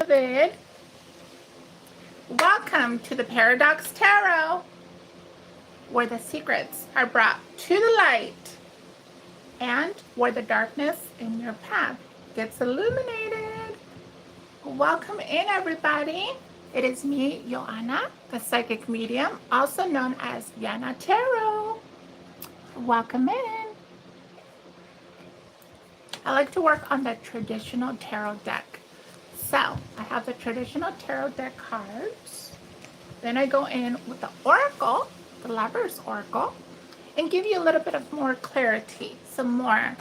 Vid. Welcome to the Paradox Tarot, where the secrets are brought to the light and where the darkness in your path gets illuminated. Welcome in, everybody. It is me, Joanna, the psychic medium, also known as Yana Tarot. Welcome in. I like to work on the traditional tarot deck. So I have the traditional tarot deck cards. Then I go in with the oracle, the Lover's Oracle, and give you a little bit of more clarity, some more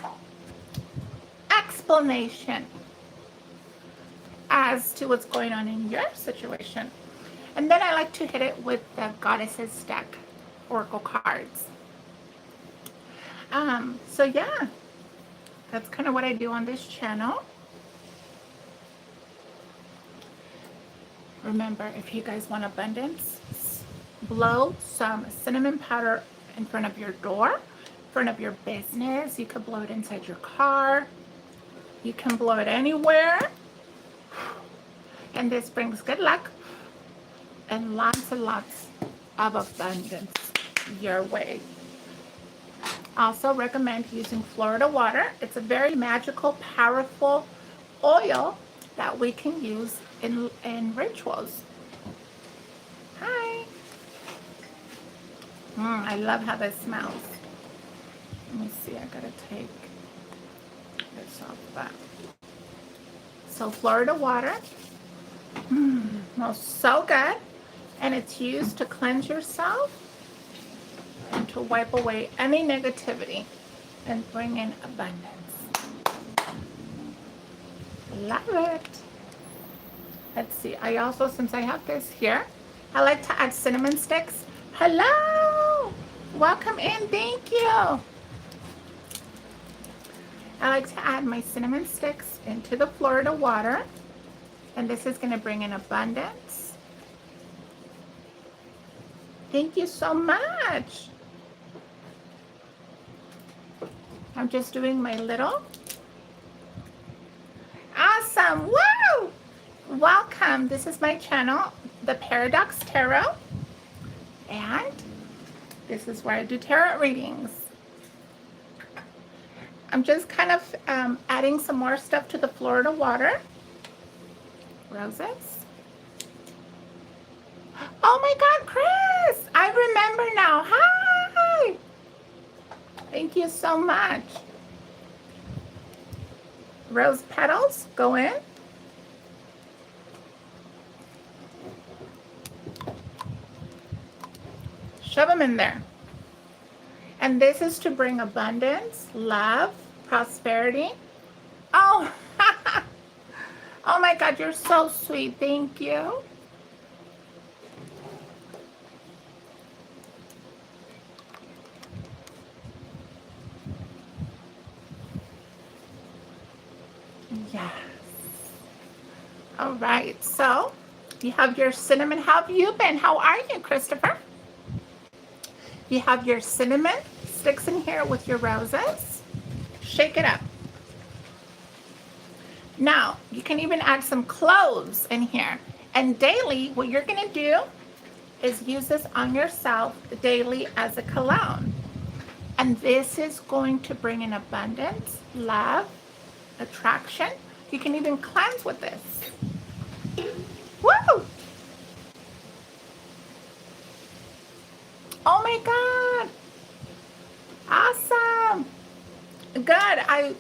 explanation as to what's going on in your situation. And then I like to hit it with the Goddesses deck oracle cards. So yeah, that's kind of what I do on this channel. Remember, if you guys want abundance, blow some cinnamon powder in front of your door, in front of your business. You could blow it inside your car. You can blow it anywhere. And this brings good luck and lots of abundance your way. Also recommend using Florida water. It's a very magical, powerful oil that we can use in rituals. Hi. I love how this smells. Let me see, I gotta take this off that. So Florida water, smells so good, and it's used to cleanse yourself and to wipe away any negativity and bring in abundance. Love it. Let's see, I also, since I have this here, I like to add cinnamon sticks. Hello, welcome in, thank you. I like to add my cinnamon sticks into the Florida water, and this is gonna bring in abundance. Thank you so much. I'm just doing my little. Awesome, woo! Welcome, this is my channel, the Paradox Tarot, and this is where I do tarot readings. I'm just kind of adding some more stuff to the Florida water. Roses. Oh my God, Chris, I remember now, hi! Thank you so much. Rose petals go in. Shove them in there. And this is to bring abundance, love, prosperity. Oh, oh my God, you're so sweet. Thank you. Yes. All right, so you have your cinnamon. How have you been? How are you, Christopher? You have your cinnamon sticks in here with your roses. Shake it up. Now, you can even add some cloves in here. And daily, what you're going to do is use this on yourself daily as a cologne. And this is going to bring in abundance, love, attraction. You can even cleanse with this. Woo! Oh my God. Awesome. Good.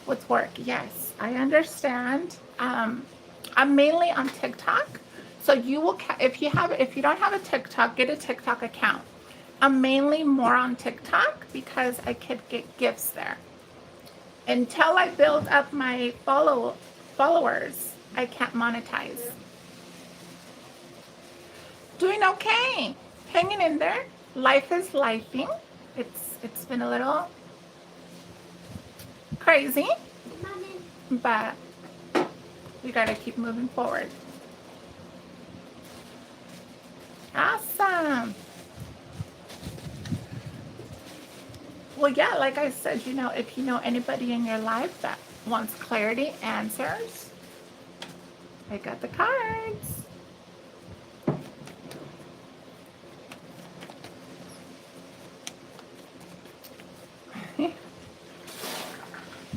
With work, yes, I understand. I'm mainly on TikTok. So you will, if you don't have a TikTok, get a TikTok account. I'm mainly more on TikTok because I could get gifts there. Until I build up my followers, I can't monetize. Doing okay, hanging in there. Life is lifing. It's been a little crazy, but we gotta keep moving forward. Awesome. Well, yeah, like I said, if you know anybody in your life that wants clarity, answers, I got the cards.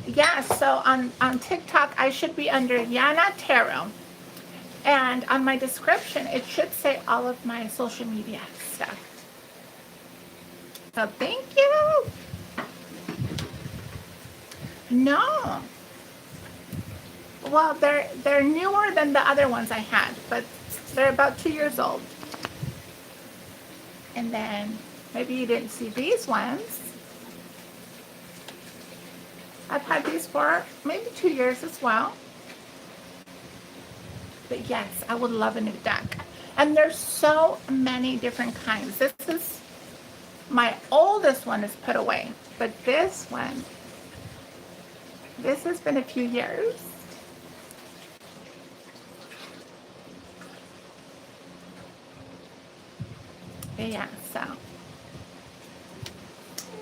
Yeah, so on TikTok, I should be under Yana Tarot. And on my description, it should say all of my social media stuff. So thank you. No. Well, they're newer than the other ones I had, but they're about 2 years old. And then maybe you didn't see these ones. I've had these for maybe 2 years as well. But yes, I would love a new deck. And there's so many different kinds. This is my oldest one is put away, but this one, this has been a few years. Yeah, so.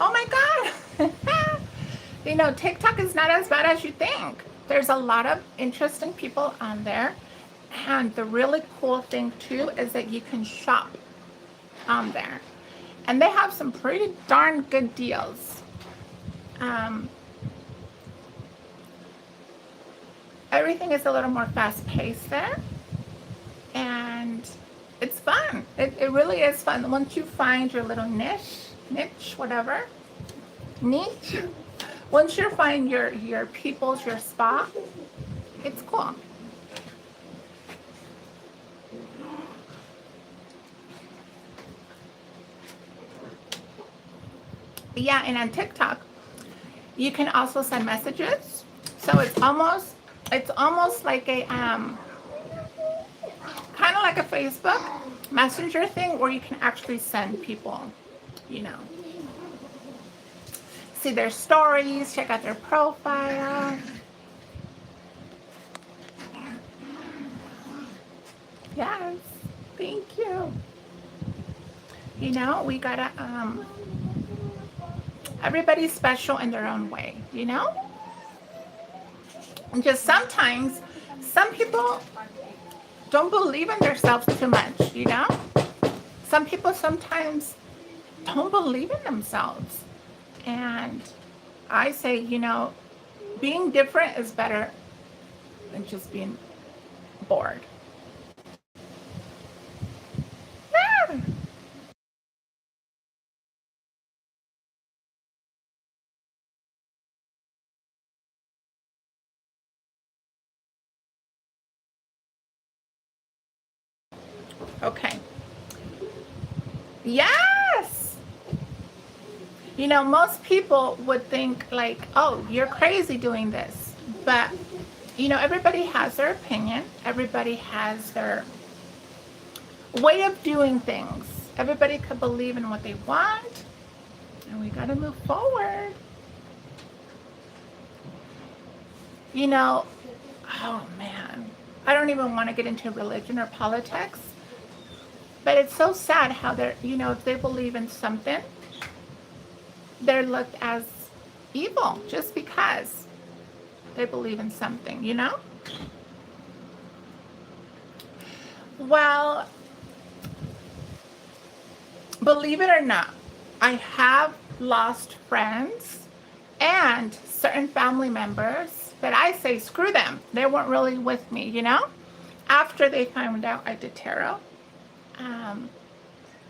Oh my God. You know, TikTok is not as bad as you think. There's a lot of interesting people on there. And the really cool thing too is that you can shop on there. And they have some pretty darn good deals. Everything is a little more fast paced there. And it's fun. It really is fun. Once you find your little niche, whatever, niche. Once you find your people's, your spot, it's cool. Yeah, and on TikTok, you can also send messages. So it's almost like a kind of like a Facebook Messenger thing where you can actually send people, you know, see their stories, check out their profile. Yes, thank you. You know, we gotta everybody's special in their own way, you know? And just sometimes, some people don't believe in themselves too much, you know? Some people sometimes don't believe in themselves. And I say, you know, being different is better than just being bored. Yeah. Okay. Yes. You know, most people would think like, oh, you're crazy doing this. But, you know, everybody has their opinion. Everybody has their way of doing things. Everybody could believe in what they want. And we got to move forward. You know, oh man, I don't even want to get into religion or politics. But it's so sad how they're, you know, if they believe in something, they're looked as evil just because they believe in something, you know? Well, believe it or not, I have lost friends and certain family members that I say, screw them. They weren't really with me, you know? After they found out I did tarot.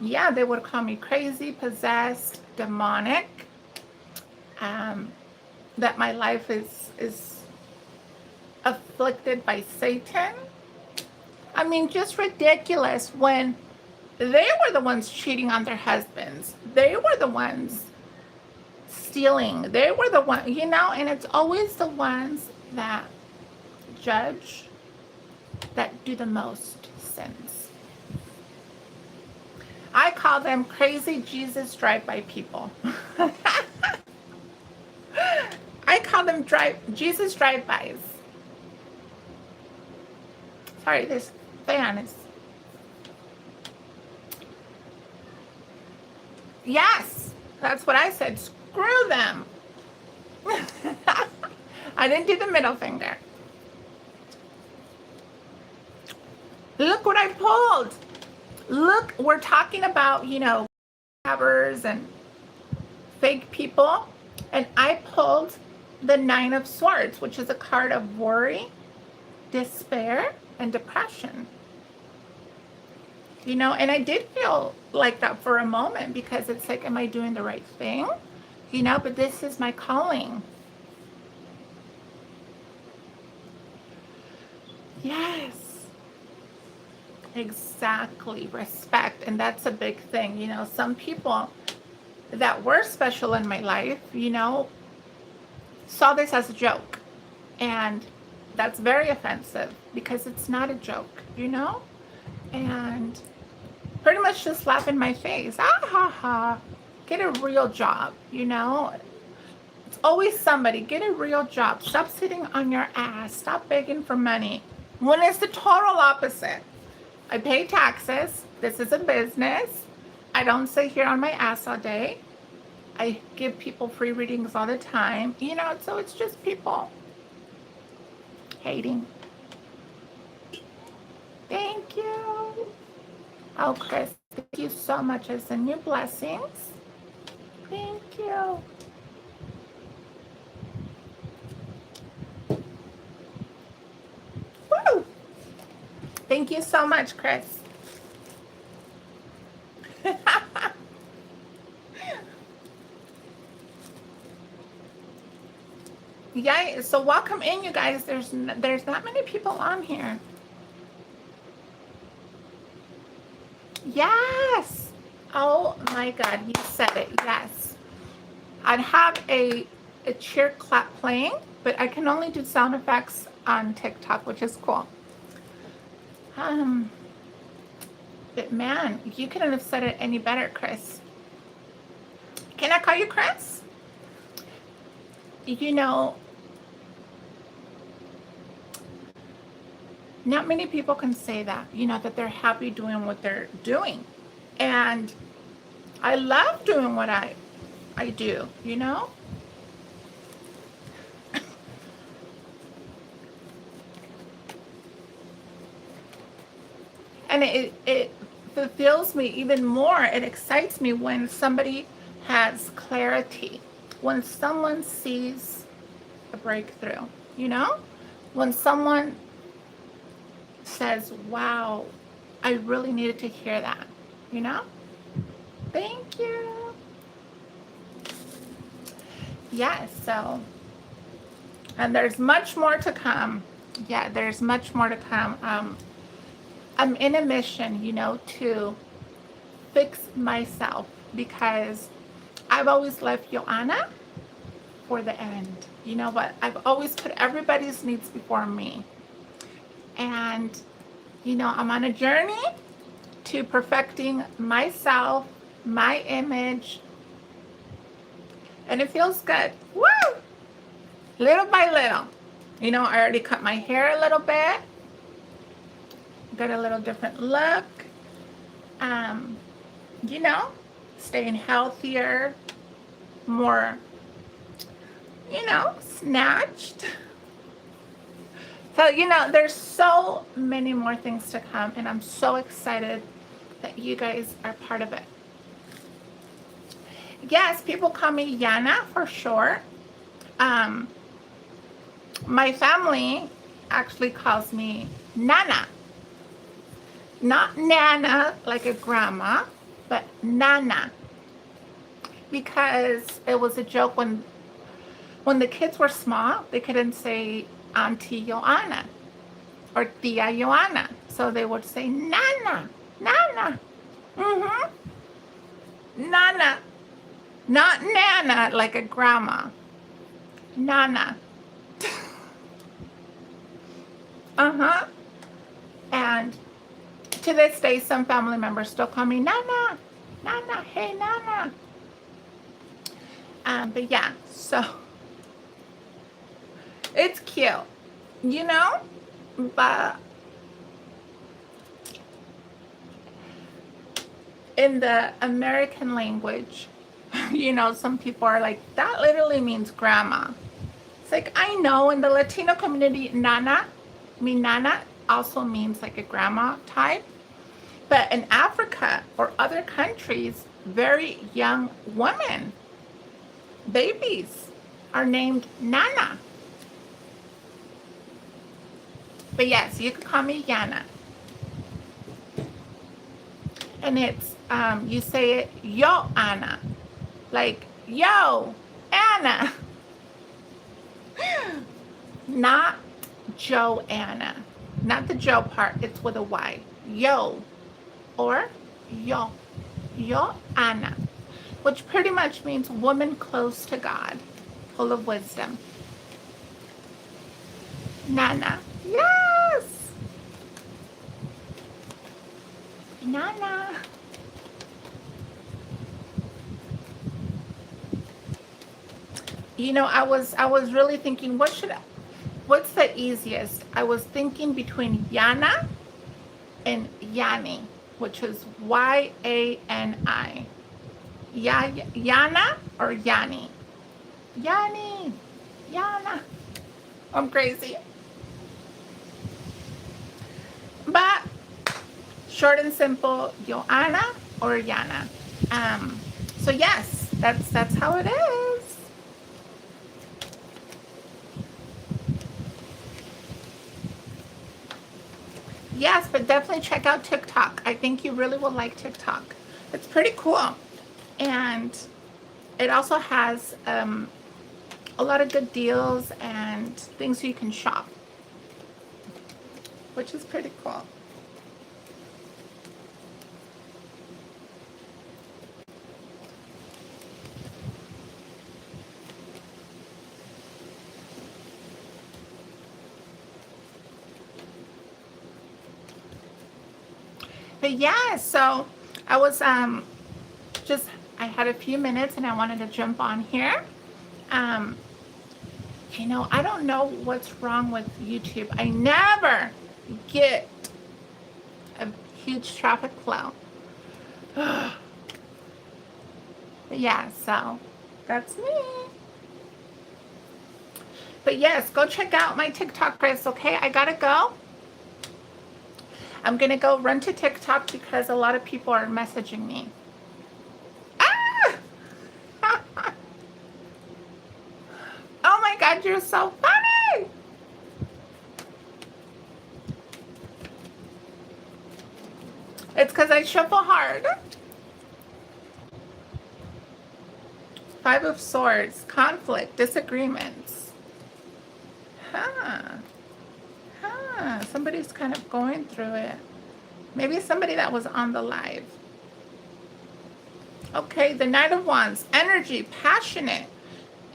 Yeah, they would call me crazy, possessed, demonic, that my life is afflicted by Satan. I mean, just ridiculous when they were the ones cheating on their husbands. They were the ones stealing. They were the ones, you know, and it's always the ones that judge that do the most sins. I call them crazy Jesus drive-by people. I call them Jesus drive-bys. Sorry, this fan is... Yes, that's what I said. Screw them. I didn't do the middle finger. pulled. Look, we're talking about, you know, havers and fake people. And I pulled the Nine of Swords, which is a card of worry, despair, and depression. You know, and I did feel like that for a moment because it's like, am I doing the right thing? You know, but this is my calling. Yes. Exactly. Respect. And that's a big thing. You know, some people that were special in my life, you know, saw this as a joke. And that's very offensive because it's not a joke, you know? And pretty much just laugh in my face. Ah, ha, ha. Get a real job, you know? It's always somebody. Get a real job. Stop sitting on your ass. Stop begging for money. When it's the total opposite. I pay taxes. This is a business. I don't sit here on my ass all day. I give people free readings all the time. You know, so it's just people hating. Thank you. Oh, Chris, thank you so much. I send you blessings. Thank you. Woo! Thank you so much, Chris. Yeah, so welcome in, you guys. There's not many people on here. Yes. Oh my God, you said it. Yes. I'd have a cheer clap playing, but I can only do sound effects on TikTok, which is cool. But man, you couldn't have said it any better, Chris. Can I call you Chris? You know, not many people can say that, you know, that they're happy doing what they're doing. And I love doing what I do, you know? And it fulfills me even more. It excites me when somebody has clarity, when someone sees a breakthrough, you know? When someone says, wow, I really needed to hear that, you know? Thank you. Yes, so, and there's much more to come. Yeah, there's much more to come. I'm in a mission, you know, to fix myself because I've always left Joanna for the end, you know, but I've always put everybody's needs before me. And, you know, I'm on a journey to perfecting myself, my image, and it feels good. Woo! Little by little. You know, I already cut my hair a little bit. Got a little different look. You know, staying healthier, more, you know, snatched. So, you know, there's so many more things to come, and I'm so excited that you guys are part of it. Yes, people call me Yana for short. My family actually calls me Nana. Not Nana, like a grandma, but Nana. Because it was a joke when the kids were small, they couldn't say Auntie Joanna or Tia Joanna. So they would say Nana, Nana. Nana. Not Nana, like a grandma. Nana. And to this day, some family members still call me Nana. Nana, hey, Nana. But yeah, so it's cute, you know, but in the American language, you know, some people are like, that literally means grandma. It's like, I know in the Latino community, Nana also means like a grandma type. But in Africa or other countries, very young women, babies, are named Nana. But yes, you can call me Yana. And it's, you say it, yo, Anna. Like, yo, Anna. Not Joanna. Not the Joe part, it's with a Y. Yo, or yo. Yo, Anna. Which pretty much means woman close to God, full of wisdom. Nana. Yes! Nana. You know, I was really thinking, what's the easiest? I was thinking between Yana and Yanni, which is Y-A-N-I. Yana or Yanni? Yanni. Yana. I'm crazy. But short and simple, Joanna or Yana. So yes, that's how it is. Yes, but definitely check out TikTok. I think you really will like TikTok. It's pretty cool. And it also has a lot of good deals and things you can shop, which is pretty cool. But yeah, so I was I had a few minutes and I wanted to jump on here. You know, I don't know what's wrong with YouTube. I never get a huge traffic flow. But yeah, so that's me. But yes, go check out my TikTok, Chris, okay? I gotta go. I'm gonna go run to TikTok because a lot of people are messaging me. Ah! Oh my God, you're so funny! It's because I shuffle hard. Five of Swords, conflict, disagreements. Somebody's kind of going through it. Maybe somebody that was on the live. Okay, the Knight of Wands, energy, passionate,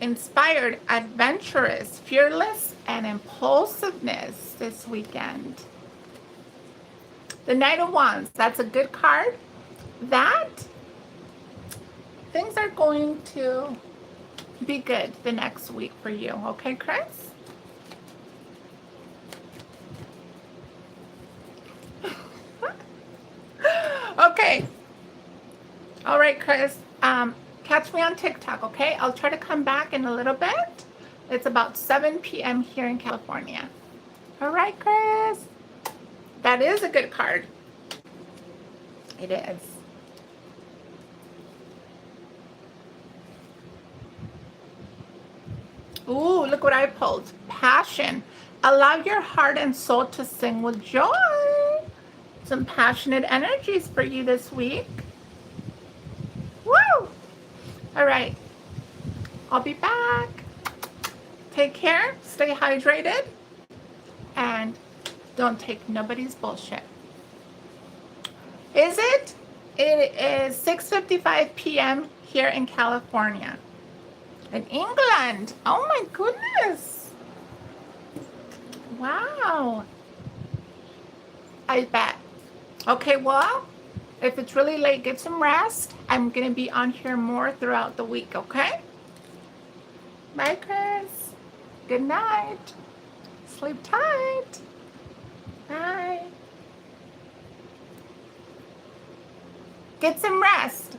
inspired, adventurous, fearless, and impulsiveness this weekend. The Knight of Wands, that's a good card. That things are going to be good the next week for you. Okay, Chris? Okay. All right, Chris. Catch me on TikTok, okay? I'll try to come back in a little bit. It's about 7 p.m. here in California. All right, Chris. That is a good card. It is. Ooh, look what I pulled. Passion. Allow your heart and soul to sing with joy. Some passionate energies for you this week. Woo! All right. I'll be back. Take care. Stay hydrated. And don't take nobody's bullshit. Is it? It is 6:55 p.m. here in California. In England. Oh my goodness. Wow. I bet. Okay, well, if it's really late, get some rest. I'm going to be on here more throughout the week, okay? Bye, Chris. Good night. Sleep tight. Bye. Get some rest.